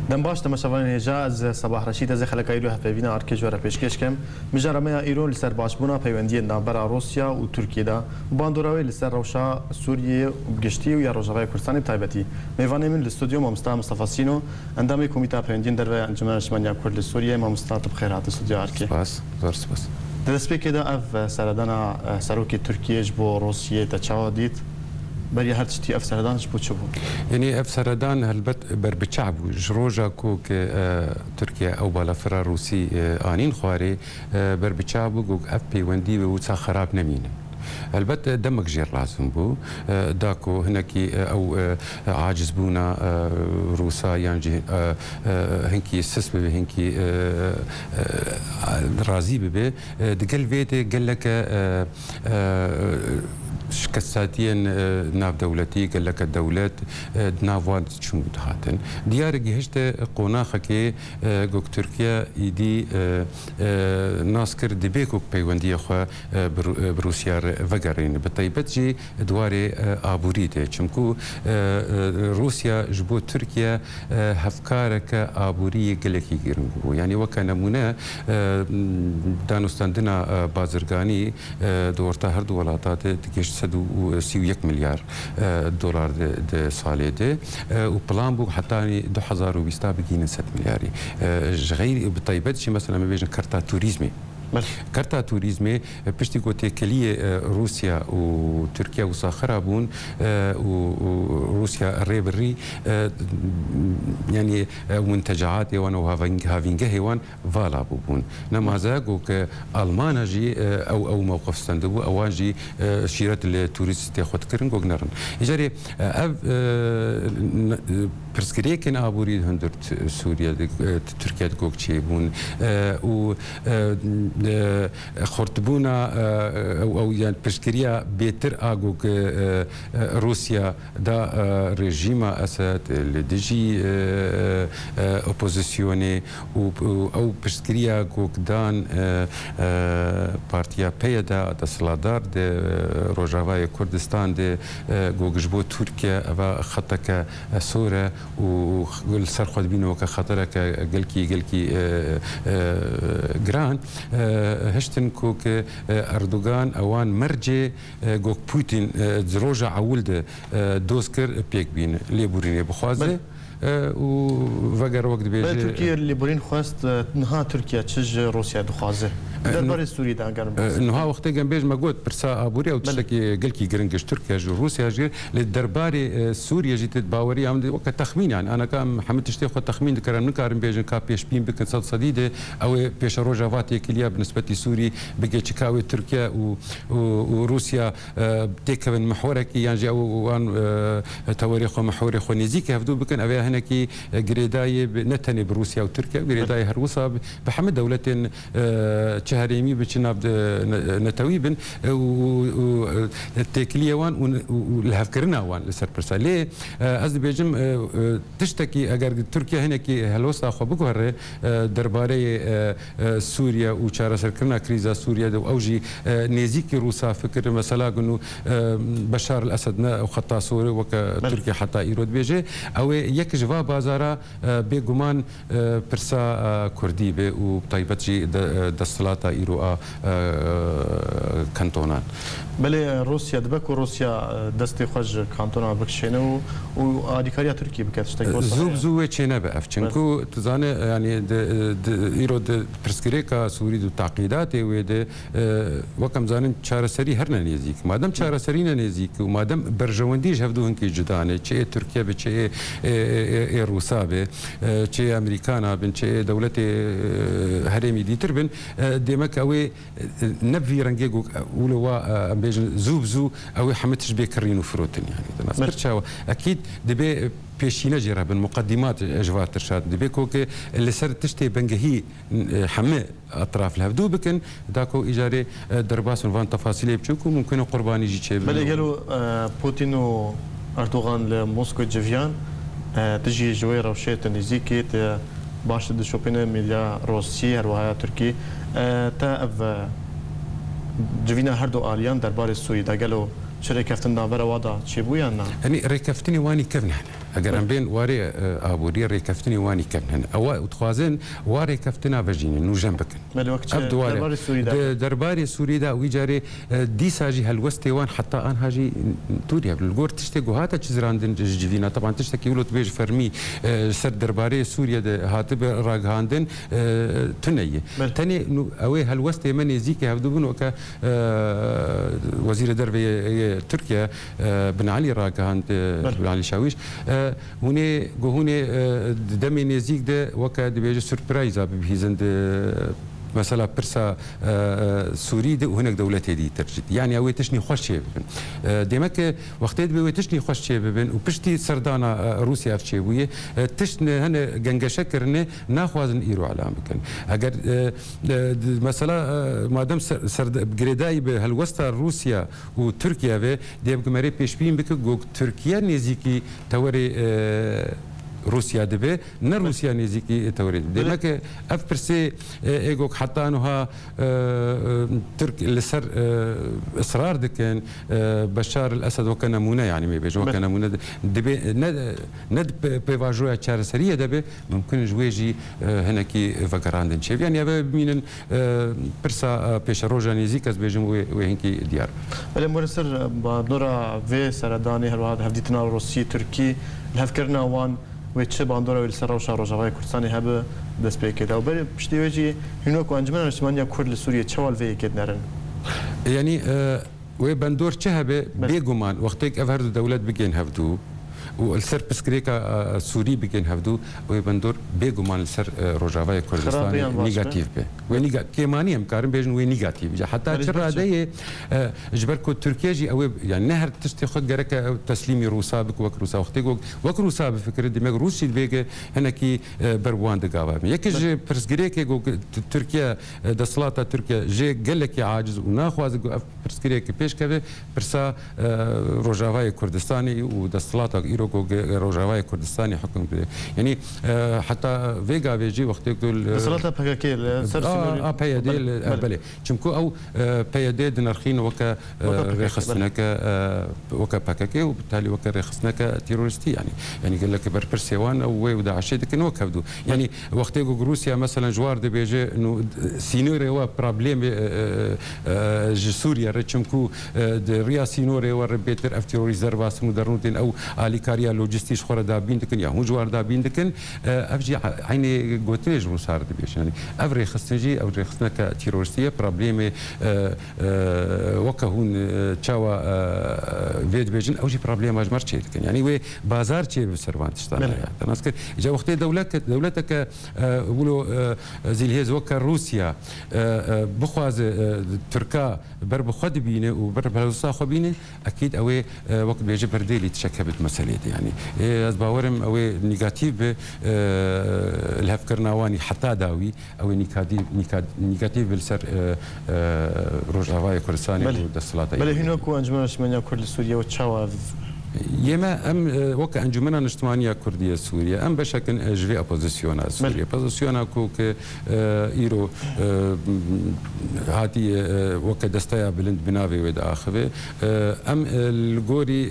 دم باش تماشاوان هجا از صباح رشید از خلک ایرو هفوینا ارکیج ور پیشکش کم مجرمه ایران لسر باشبونا پیوندی نابرا روسیا و ترکیه دا باندوراوی لسر روشا سوریه بگشتی و یا روجاوی کردستان تایبتی میوانه من الاستودیو مامستا مصطفی سینو اندامی کمیته پیوندی در انجمن شمالیا کرد سوریه مامستا بخیرات استودیو ارکی سپاس زور سپاس دسپی که دا اف سردانا سروکی ترکیه جبو روسیه تا چاودید بري هرتشتي افسردان شبو تشبو يعني افسردان هلبت بربتشعب جروجا كوك تركيا او بالافرا روسي انين خواري بربتشعب كوك اف بي وندي وتسا خراب نمينه البته دمك جير لازم بو داكو هناكي او عاجز بونا روسا يعني هنكي سسبه هنكي رازي به دقل فيدي قال لك شكساتين ناف دولتي قال لك الدولات نافوان تشمود هاتن ديار جهشت قناخه كي جوك تركيا يدي ناسكر دبيكو بيوندي خو بروسيا فقرين بطيبتجي دواري ابوريته چمكو روسيا جبو تركيا هفكارك ابوري قلكي غيرنغو يعني وكنمونه دانوستاندنا بازرگاني دورتا هر دولاتات تكش 131 مليار دولار د سالي ده وبلان بو حتى 2020 بقينا 6 ملياري غير بطيبتجي مثلا ما بيجن كارتا توريزمي كارتا توريزمي بشتي قوتي كلية روسيا وتركيا وصاخرة بون وروسيا الريبري يعني منتجعات يوان وهافينجه يوان فالا بون نمازا قوك ألمانا جي أو موقف ستندبو أو جي شيرات التوريست ياخد كرن قوك نرن يجري برسكريكن أبوريد هندرت سوريا تركيا قوك تشيبون و خورتبونا او يعني بشكريا بيتر اغوك روسيا دا ريجيما اسد لديجي اوبوزيسيوني او بشكريا غوك دان بارتيا بيدا دا سلادار دي روجافاي كردستان دي غوك جبو تركيا و خطك سورة والسر خود بينو كخطرك قلكي جران هشتن كوك اردوغان اوان مرجي غوك بوتين زروجا عولد دوسكر بيك بين ليبوريني بخوازه وفقر وقت بيجي تركيا اللي بورين خواست نها تركيا تشج روسيا دخوازه دربار سوريا دا قرب نها وقت جنب بيج ما قلت برسا ابوري او تشتكي قلكي جرنجش تركيا جو روسيا جي للدرباري سوريا جيت باوري عم وقت تخمين يعني انا كان محمد تشتي خو تخمين كرم نكارم بيجن كا بيش بين بكن صد صديده او بيش روجافاتي كليا بالنسبه لسوري بقي تشكاوي تركيا وروسيا تكون محورك يعني او تواريخ محوري خو نزيك هفدو بكن ابي هناكي جريداي نتني بروسيا وتركيا جريداي هروسا بحمد دولتين شهريمي بتشناب نتويبن والتكليه وان والهفكرنا وان لسربرسا ليه از بيجم تشتكي اگر تركيا هناكي هلوسا خو بكور درباري سوريا وشارع سركرنا كريزا سوريا دو اوجي نيزيكي روسا فكر مثلا انه بشار الاسد وخطا سوري وتركيا حتى ايرود بيجي او يك جوا بازارا بيغمان برسا كردي بي وطيبتجي دستلاتا ايرو كانتونان بله روسيا دبكو روسيا دستي خوش كانتونا بكشينو واديكاريا تركيا بكاتشتك زوبزو تشينا بافچنكو تزانه يعني ايرو برسكريكا سوري دو تعقيدات ويد وكم زانن چارسري هرنا نيزيك مادام چارسرينا نيزيك ومادام برجونديج هفدو هنكي جدانه چه تركيا بچه روسا به چه امريكانا بن چه دولتي هرمي دي تربن ديمك اوي نبي رنجيغو ولوا بيجن زوبزو او حمتش بكرينو فروتن يعني نذكر اكيد دبي بيشينا جرا بالمقدمات اجوات ترشاد دبي كوكي اللي سر تشتي بنجهي حماء اطراف الهبدو بكن داكو ايجاري درباس وفان تفاصيل بتشوكو ممكن قرباني يجي تشي بل قالوا بوتين واردوغان لموسكو جيفيان تجي جويره وشيت نزيكي باش دشوبينا ميديا روسيا هروها تركي تا اف جوينا هردو اليان دربار السوري دا قالوا شركه نافرا وادا تشيبويا يعني ركفتني واني كفنا اگر ام بین واره ابوری ریکفتنی وانی کردن او تخوازن واره کفتنا بجین نو جنبکن مال وقت اب دواره دربار سوری دا دربار سوری دا ویجاری دی ساجی هلوستی وان حتی آن هاجی توریا بالگور تشتی گوهاتا چیزراندن جوینا طبعا تشتی کیولو تبیج فرمی سر درباره سوریا ده هاتب راگهاندن تنیه تاني اوي هلوستی من يزيك هفدوبن وكا وزير دربي تركيا بن علي راگهاند بن علي شاويش هوني هوني دمي نزيك ده وكا دبيج سوربرايزا بهيزند مثلا برسا سوري ده وهناك دولتي دي ترجت يعني اوي تشني خوش شي ديمك وقتيت بي تشني خوش شي بن وبشتي سردانا روسيا في شي تشن هنا جنجا شكرني ناخوازن ايرو على امكن اگر مثلا مادام سرد جريداي بهالوسطى روسيا وتركيا في ديمك مري بيشبين بك تركيا نزيكي توري روسيا دبي نه روسيا نزيكي توريد دمك اف برسي ايجوك حتى انها ترك لسر اصرار دكن بشار الاسد وكان نمونه يعني ما بيجو كان نمونه دبي ند بيفاجويا تشارسريه دبي ممكن جويجي هناكي فكراندن شيف يعني من برسا بيش روجا نزيكاس بيجم وهنكي ديار بل مرسر بنورا في سرداني هذا هفديتنا روسي تركي الهفكرنا وان ويتشي باندورا ويلسر روشا روجاوي كردستاني هبه دست بيكيد او بري بشتي ويجي هنوك انجمن اجتماعيه كرد لسوريا تشوال في كيد نرن يعني وي باندور تشهبه بيغومان وقتك افهر دولات بيجين هفدو والسر بسكريكا سوري بيجين هفدو وي باندور بيغومان السر روجاوي كردستاني نيجاتيف به ونيجا كيماني امكارن بيجن وي نيجاتيف حتى تشرا دي جبركو تركيا جي او يعني نهر تشتي خد جرك تسليمي روسا بك وكروسا وقتك وكروسا بفكر دماغ روسي بيجي هناكي بروان دغابا يكج برسكريكا تركيا دسلاتا تركيا جي قالك عاجز وناخواز برسكريكا بيش كبه برسا روجاوي كردستاني ودسلاتا ايروكو روجاوي كردستاني حكم يعني حتى فيغا بيجي وقتك دول دسلاتا بكاكيل بياديل بله چمكو او بياديد نرخين وكا رخصناك وكا باكاكي وبالتالي وكا رخصناك تيرورستي يعني قال لك برسيوان او وداعش دك نو كبدو يعني وقت روسيا مثلا جوار دي بيجي انه سينوري و بروبليم سوريا رچمكو ريا سينوري و ربيتر اف تيروريزر واس مدرنتين او اليكاريا لوجيستيش خور دابين دكن يا هو جوار دابين دكن افجي عيني غوتيج روسار دي بيش يعني افري خصنجي او رخصناك تيرورستيه بروبليم وكهون تشاوا فيد بيجن او جي بروبليم اجمر تشيتكن يعني وي بازار تشي بسرفانتشتان تناسك جا وقت دولتك بقولوا زي الهيز وكا روسيا بخواز تركا بر بخد بينه وبر بلوسا خو بينه اكيد اوي وقت بيجي برديلي تشكبت مسألة يعني از باورم اوي نيجاتيف الهفكرنا واني حتى داوي او نيجاتيف بالسر روجاوي كردستاني ودسلاتا بل هناكو انجمن اجتماعيه كرد سوريا وتشاوا يما ام وك انجمن اجتماعيه كرديه سوريا ام بشكل جري اوبوزيسيون سوريا اوبوزيسيون كوك ايرو هاتي وك دستايا بلند بنافي ود اخره ام الغوري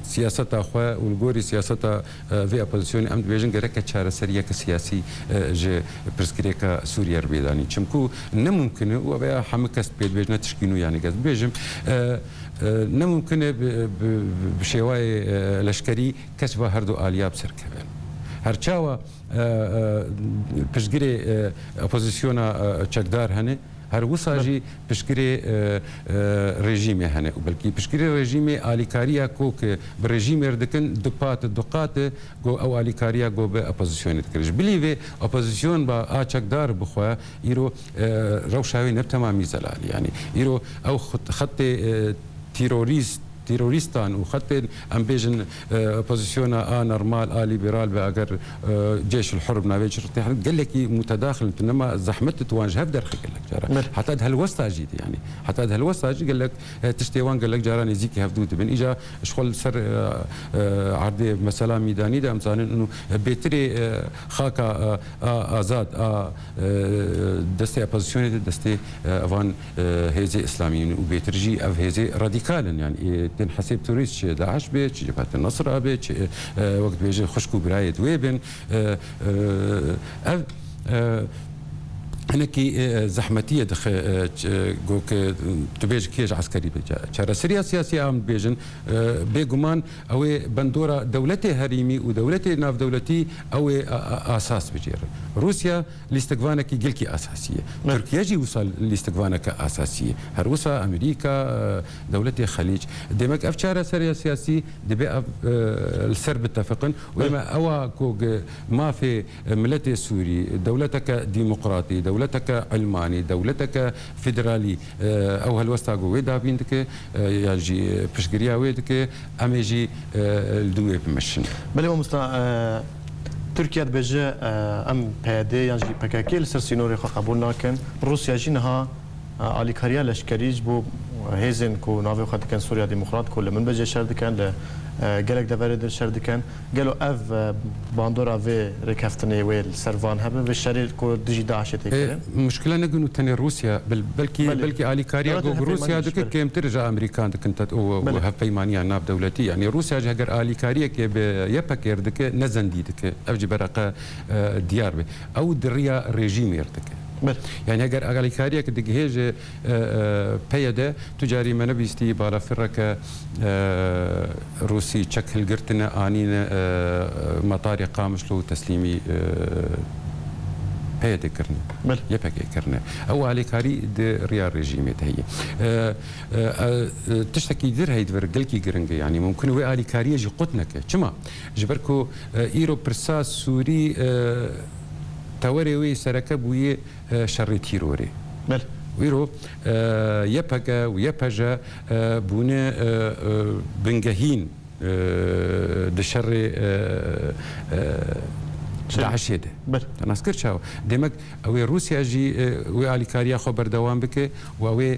سياسه اخوا والغوري سياسه في اوبوزيسيون ام بيجن غرك تشار سريه كسياسي ج برسكريكا سوريا ربيداني چمكو نممكن وبا حمكست بيجن تشكينو يعني قصد بيجم نممكن بشواي لشكري كسبه هردو آلياب سركبن هرچاوا پشگری اپوزیسیونا چکدار هنه هر وساجي پشگری رژیم هنه بلکه پشگری رژیم آلیکاریا کوک برژیم اردکن دقات گو او آلیکاریا گو به اپوزیسیون تکرش بلیوه اپوزیسیون با چکدار بخوا ایرو روشاوی نب تمامی زلال يعني ایرو او خط تيروريستان وخطين ام بيجن بوزيسيونا نورمال ليبرال باجر جيش الحرب نافيج قال لك متداخل انما زحمت تواجه بدر قال لك جرا حتى هالوسطى جيت يعني حتى هالوسطى قال لك تشتيوان قال لك جراني زيكي هفدوت بن اجا شغل سر عرضي مثلا ميداني دا امثال انه بيتري خاكا ازاد دستي بوزيسيون دستي افان هيزي اسلاميين وبيترجي اف هيزي راديكال يعني وقت حسيب توريست داعش بيت جبهة النصر بيت وقت بيجي خشكو براية ويبن هناكي زحمتيه دخ جوك تبيج كيج عسكري بيجا شارع سريا سياسيه ام بيجن بيغمان او بندوره دولتي هريمي ودولتي ناف دولتي او اساس بجير روسيا لاستقبالك جلكي اساسيه تركيا جي وصل لاستقبالك اساسيه هروسا امريكا دولتي الخليج ديمك افشار سريا سياسي دبي السرب اتفقن وما او كوج ما في ملتي سوري دولتك ديمقراطي دولتك علماني دولتك فيدرالي او هالوستا ويدا بيندك يجي بشجريا ويدك اميجي الدوي بمشن بلي مستع تركيا بجا ام بهدي يعني بكاكيل سرسينوري قبول ناكن روسيا جينها علي كاريا لشكريج بو هيزن كو نافي خاطر كان سوريا ديمقراط كل من بجا شرد كان قالك دفرد الشرد كان قالوا اف باندورا في ريكافتني ويل سيرفان هبه بالشرير كو ديجي داعش تيكرن مشكله نقولوا تاني روسيا بلكي علي كاريا روسيا دك كيم ترجع امريكان دك انت وهفيمانيا ناب دولتي يعني روسيا جاگر علي كاريا كي يبكر دك نزن دي دك افجي برقه ديار بي او دريا ريجيم يردك يعني اگر علي كاريا كدك هيج بيده تجاري ما نبيستي بالا فرك روسي تشكل قرتنا انين مطار قامش له تسليمي بيده كرنا يبقى كرنا او علي كاري دي ريال ريجيمي هي تشتكي دير هي دبر قلكي قرنجي يعني ممكن وي علي كاريا جي قطنك كما جبركو ايرو برساس سوري توري وي سركب وي شر تيروري ويرو يبقى ويبقى بونه بنجهين دشر داعش هده ناس كرشاو دمك او روسيا جي وي علي كاريا خبر دوام بك و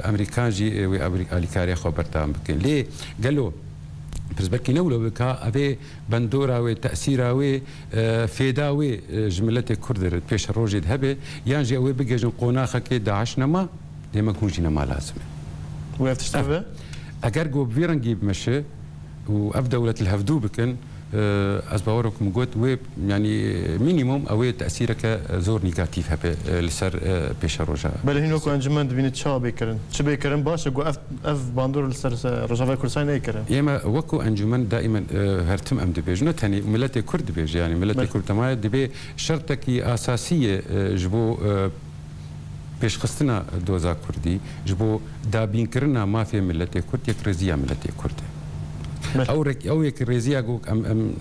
امريكان جي وي علي كاريا خبر دوام بك ليه قالوا بس بركي نولو بكا ابي بندورا وي تاثيرا وي فيدا وي جملتي كردر بيش روجي ذهبي يانجي وي بيجن قوناخه كي داعش نما ديما كونجينا ما لازم ويف تشتغل اگر جو بيرنجي بمشي واف دوله الهفدو بكن أزباوركم قلت ويب يعني مينيموم أو تأثيرك زور نيجاتيف هبه لسر بيش الرجاء. بل هنا كون جمان دبينت شو بيكرن شو بيكرن باش جو أف باندور لسر رجاء كردستان يكرن. يما وكو أنجمان دائما هرتم أم دبيجنا تاني ملتي كرد بيج يعني ملتي كرد ما دبي شرطك أساسية جبو بيش خستنا دوزا كردي جبو دابين كرنا ما في ملتي كرد يكرزيا ملتي كرد. او يك ريزيا جوك ام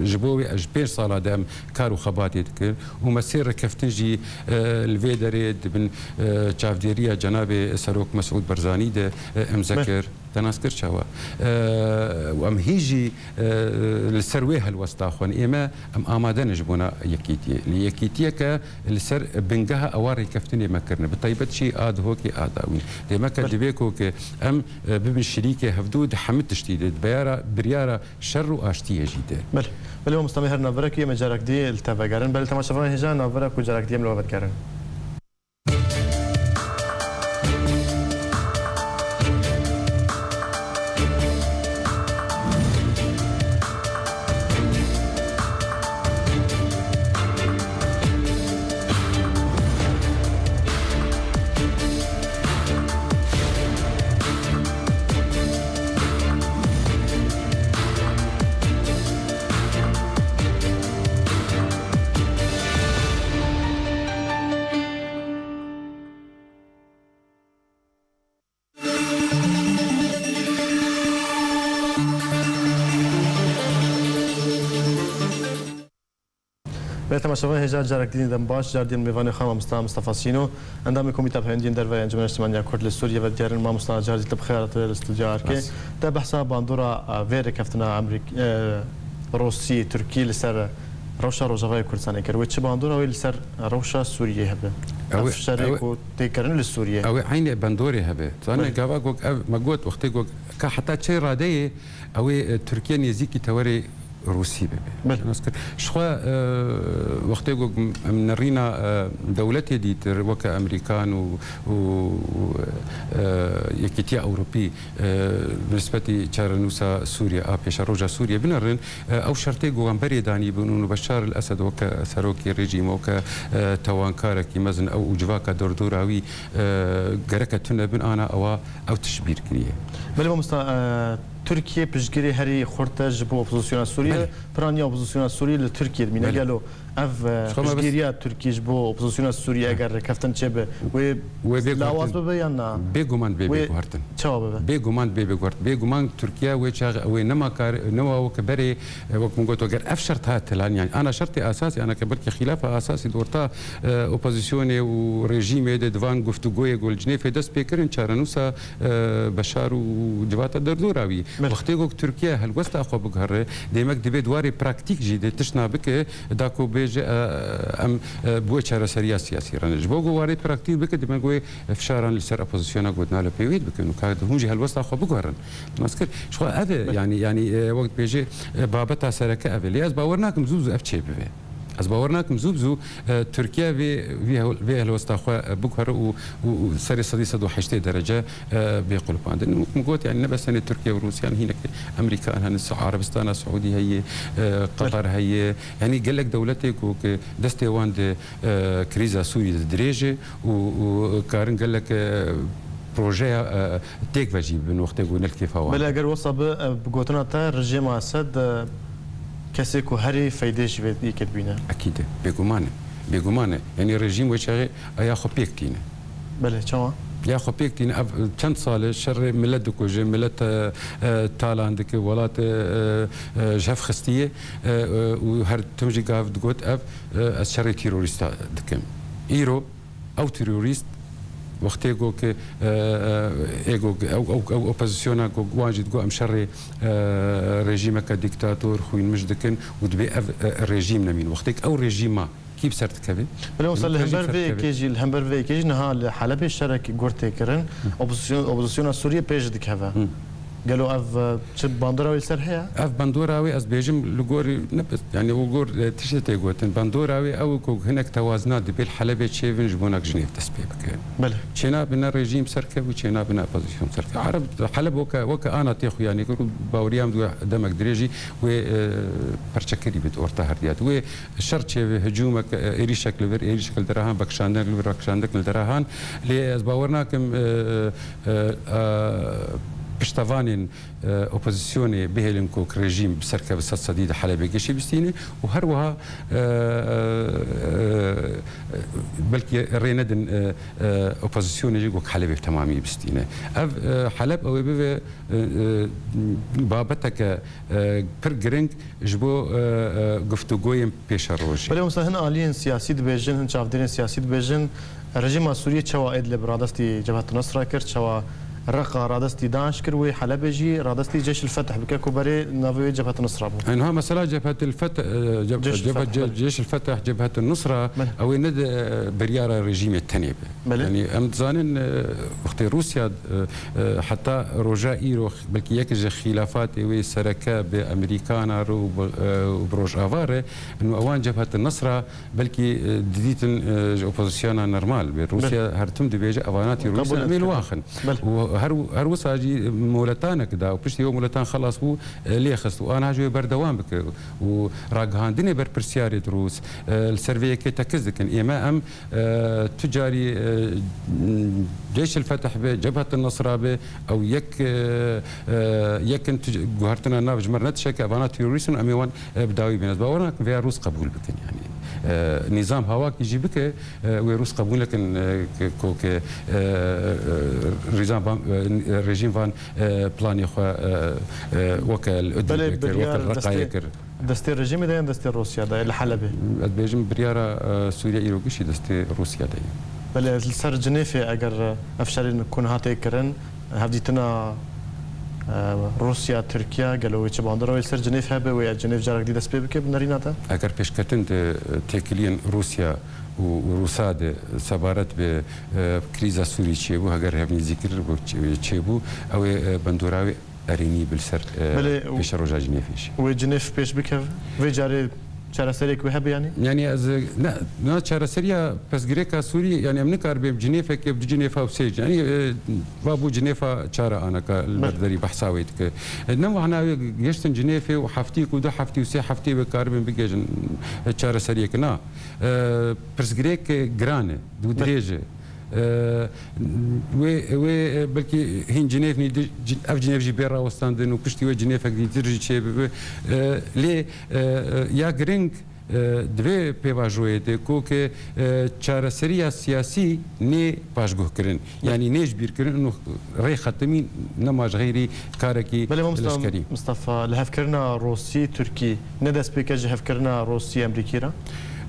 جبوي اجبير صاله دام كارو خباتي تكر ومسير كفتنجي الفيدري بن تشافديريا جناب سروك مسعود برزاني ده مذكر تناسكر شوا وام هيجي السرويه الوسطى اخوان اما ام امادن جبونا يكيتي ليكيتي ك السر بنجها اواري كفتني مكرنا بطيبت شي اد هوكي اداوين ديما كدبيكو ك ام ببن شريكه هفدود حمد تشتيد بيارا بريارا شر واشتيه جيده بل هو مستمر نافرك يما جارك دي التفاجرن بل تماشى فان هجا نافرك وجارك دي ملو بتكرن بيتم شوفان هجا جارك دين دم باش جار دين ميفاني خام مصطفى سينو عندما كوميتا بهندين درفا انجمن اجتماعية كرد لسوريا وديارن ما مصطفى جار دي بخيرات الاستوديو اركي تا بحسا باندورا فيري كفتنا امريكا روسي تركي لسر روشا روجافاي كردستان كر ويتش باندورا ويل سر روشا سوريا هبه او شريكو تيكرن للسوريا او عيني باندوري هبه انا قاواك ما قلت وقتي كا حتى شي راديه او تركيا نيزيكي توري روسي به شخوا وقت من رينا دولتي دي وكا امريكان و يكيتيا اوروبي بالنسبه تشارنوسا سوريا ابيش روجا سوريا بنرن او شرطي غوامبري داني بنو بشار الاسد وكا ثروكي ريجيم وكا توانكاركي مزن او جواكا دردوراوي غركتنا بن انا او تشبير كريه بل مستا تركيا بجري هري خورتاج بو اوبوزيسيون سوريا برانيا اوبوزيسيون سوريا لتركيا من قالوا اف بجريا تركيا بو اوبوزيسيون سوريا اگر كفتن تشبه و لاواز بيانا بيغومان بيغورتن تشاو بيغومان بيغورت بيغومان تركيا و نما كار نوا وكبري وقت مغوتو اگر اف شرط هات يعني انا شرطي اساسي انا كبرك خلافه اساسي دورتا اوبوزيسيون وريجيم ديفان گفتگوی گل جنيف دس بيكرن چارنوسا بشار وجوات دردوراوي وقتی گو ترکیه هل وست اخو بگهره دیمک دی دواری پراکتیک جدی تشنا بک داکو بیج ام بو چاره سریا سیاسی رنج بو واری پراکتیک بک دیمک گو فشارن لسر اپوزيسيون گودنا ل بيويد بک نو کاد هم جه هل وست اخو بگهرن مسکر شو اف يعني وقت بيجي بابتا سرکه اف لیاز باورناکم زوز اف چه به از باورناکم زوبزو تركيا في الوسط اخوا بكره وسري صديسه 1 درجه بيقولوا عندنا مقوت يعني نبس تركيا وروسيا هنا امريكا هنا عربستان السعودي هي قطر هي يعني قال لك دولتك دستي واند كريزا سوريا دريجه وكارن قال لك بروجي تيك فاجي من وقت يقول لك كيف هو بلا اگر وصب بقوتنا تا رجيم اسد كسيكو هري فايدش في كتبينا اكيد بيغومانه يعني رجيم وشغي يا خو بيكتين بله شو يا خو بيكتين كم صال شر ملت كوجي ملت تالاندك ولات جاف خستيه وهر تمجي قاف دقوت اف الشر تيروريست دكم ايرو او تيروريست وقتی گو که ایگو او اپوزیسیون گو واجد گو امشری رژیم که دیکتاتور خوین مجدکن و دبی رژیم نمین وقتی او رژیما كيف صرت كذا؟ بلا وصل الهمبر في كيجي نها حلب الشرك غورتي كرن اوبوزيسيون سوريا بيج ديك هذا قالوا اف شب باندوراوي سر هي اف باندوراوي از بيجم لغوري نبس يعني وغور تشتي قوتن باندوراوي او هناك توازنات بين حلبة شيفن جبونك جنيف تسبيبك بله شينا بنا ريجيم سركب وشينا بنا اوبوزيسيون سركب عرب حلب وكا انا تيخو يعني باوريام دو دمك دريجي و برشكري بت اورتا هرديات و شرط هجومك ايري شكل فير ايري شكل دراهان بكشاندك دراهان لي از باورناكم پشتوانین اپوزیسیونی بهلنکو رژیم بسرکب صدید حلب گشی بستینه و هر وها بلکه ریندن اپوزیسیونی جو حلب تمامی بستینه اف حلب او به بابتك برجرينج جبو گفتگویم پیش روش ولی مثلا هنا آلین سیاسی دبیجن هن چافدرین سیاسی دبیجن رژیم سوریه چواید لبرادستی جبهه النصره کرد چوا رقا رادستي داعش كروي حلبجي رادستي جيش الفتح بكاكو بري نافوي جبهة النصرة انها مسألة جبهة الفتح جيش الفتح جبهة النصرة او ند بريارة رجيم التنيب يعني ام تزانن وقت روسيا حتى رجاء ايرو بلكي يكج خلافات وي سركا بامريكانا وبروج افاره انه اوان جبهة النصرة بلكي ديتن اوبوزيسيون نورمال بروسيا هرتم دبيجه اوانات روسيا اميل واخن هر وساجي مولتان كدا وبشتي يوم مولتان خلاص بو ليه خص وانا هاجي بردوام بك وراغهاندني بر برسياري روس السيرفي كي تكزك اما ام تجاري جيش الفتح بجبهه النصره او يك جوهرتنا نافج مرنت شك افانات يوريسن اميوان بداوي بالنسبه وراك في روس قبول بك يعني نظام هواك يجي بك ويروس قبول لكن كوك ريجيم فان بلاني خو وكال الرقايكر دستي الرجيم ده دستي روسيا ده الحلبة بيجم بريارة سوريا إيروغيشي دستي روسيا ده بل السر جنيفي أجر أفشل نكون هاتي كرن هبديتنا روسيا تركيا قالوا يتش باندرا السر جنيف هبه ويا جنيف جارك دي دس بيبك بناريناتا أجر بيشكتن تكلين روسيا وروساد سبارت بكريزا سوري تشيبو هاجر هبني ذكر تشيبو أو بندوراوي ارینی بالسر بله. پیش روجا جنیفیش و جنیف پیش بکه و جاری چرا سری که هبی یعنی يعني از نه چاره سریا پس گریکا سوری يعني امن کار به جنیف که جنیف او سیج يعني وابو جنیف چاره انا كبردري بحساويت ك نو انا يشتن جنيف وحفتي ودو حفتي وسي حفتي بكاربن بيجن چاره سریا كنا پس گریک گرانه دو درجه و بلكي هين جنيف ني اف جنيف جي بيرا وستاندن وكشتي و جنيف دي ترجي تشي لي يا جرينج دوی پیواژویت کو که چارەسەریە سیاسی نێ پاشگوه کردن یعنی نێژ بیرکردن و ڕێ ختمی نەماژ غیری کارێکی لەشکری مصطفى لهفكرنا روسي تركي ندس بيكج هفكرنا روسي امريكي را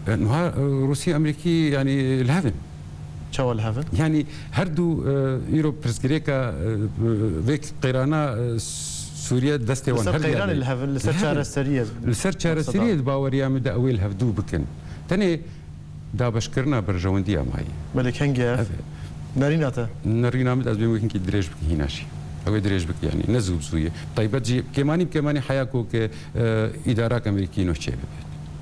نها روسي امريكي يعني الهفن شو الهفن يعني هردو ايرو برسكريكا فيك قيرانا سوريا دستي وان هر قيران الهفن لسر شارع السريه لسر شارع السريه باوريا مد اويل هفدو بكن تاني دا بشكرنا برجونديا ماي ملك هنجا ناريناتا نارينا مد ازبي ممكن كي دريج بك هناشي او دريج بك يعني نزوب سويه طيب جي كماني حياكو ك اداره امريكي نوشي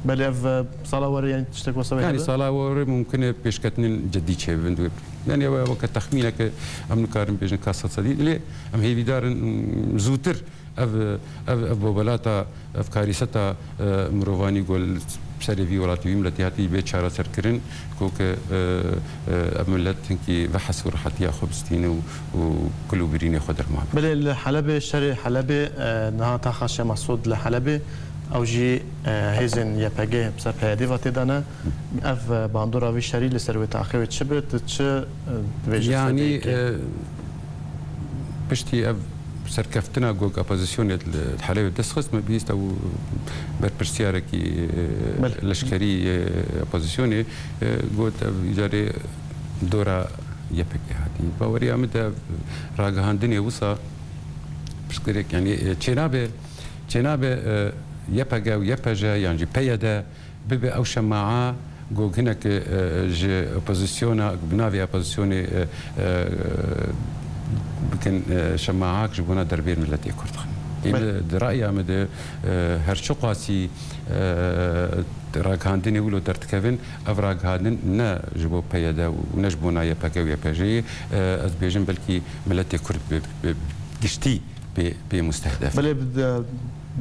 بله اف صاله ور يعني تشتكوا سوي يعني صاله ور ممكن بيشكتن جدي تشي بندو يعني وقت تخمينك امن كارم بيجن كاسه صدي لي ام هي بدار زوتر اف بوبلاتا اف كاريستا مرواني قول سري ولاتي ملتياتي بيت شارع سركرن كوك املت كي بحث ورحتيا خبستين وكلو بريني خضر ما بله الحلبة شري حلبة نها تخش مسعود لحلبة او جي هيزن يباجي بسبب هذه وتدانا اف باندورا في شري لسروت اخوت شبت تش يعني بشتي اف سركفتنا جوج ابوزيسيون الحلبة دسخس ما بيست او بربرسيارة كي لشكري ابوزيسيوني قلت جاري دورا يباجي هذه باوريا متى راجهاندني وصا بشكرك يعني تشينابه يبقى ويبقى يعني بيدا ببي او شماعه جو هناك جي اوبوزيسيون بنافي اوبوزيسيون بكن شماعاك جبونا دربير ملتي كردخن درأي امد هرشقاسي راغاندني ولو درتكفن افراغاندن نا جبو بيدا ونجبونا يبقى ويبقى از بيجن بلكي ملتي كرد گشتي بمستهدف بله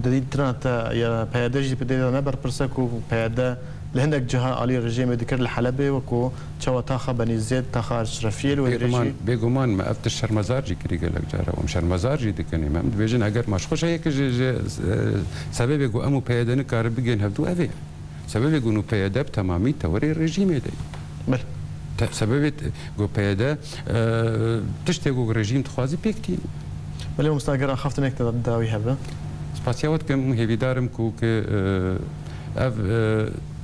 ددید ترانت یا پیاده جی بدیده نبر پرسکو پیاده لهندك جهة عالية الرجيم ذكر الحلبة وكو تشوا تاخا بني زيد تاخا اشرفيل ودريجي بيغمان ما افتش شرمزار جي كري قالك جارا وم شرمزار جي دكني ما بيجن اگر مش خوش هيك سبب يقو امو بياده نكار بيجن هبدو افي سبب يقو نو بياده بتمامي توري الرجيم دي بل سبب جو بياده تشتغو رجيم تخوازي بيكتين بل مستاجر اخفت انك تداوي هبه سپاسیاوت کم هیوی دارم که اف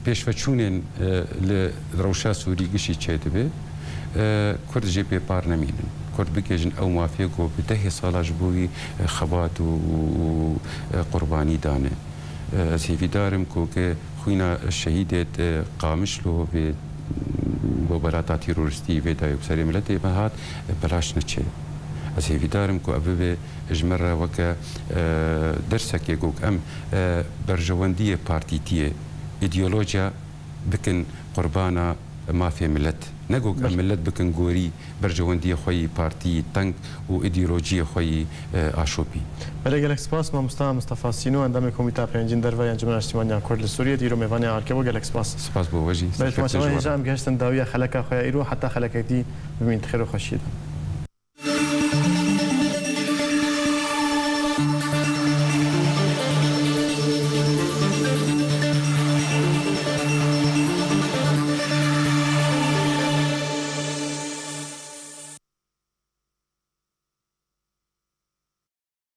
پیشوچونین لروشا سوری گشی چیده به کرد جی پی پار نمینن کرد بکیجن او مافیا کو بده سالاج بوی خبات و قربانی دانه از هیوی دارم که خوینا شهیدت قامش له به ببراتا تیروریستی و دایو سری ملتی بهات بلاش نچه از هیوی دارم که ابوی اجمره وکا درسك يقول ام برجوانديه بارتيتيه ايديولوجيا بكن قربانا ما في ملت نقول ام ملت بكن غوري برجوانديه خوي بارتي تانك وايديولوجيا خوي اشوبي بله گلک سپاس ما مصطفى سینو اندام کمیته پنجین درو انجمن اجتماعی کرد سوریه دیرو میوانی ارکبو گلک سپاس بو وجی بله ما هجام گشتن داویه خلک خو ایرو حتی خلک دی ببین خیر و خوشیده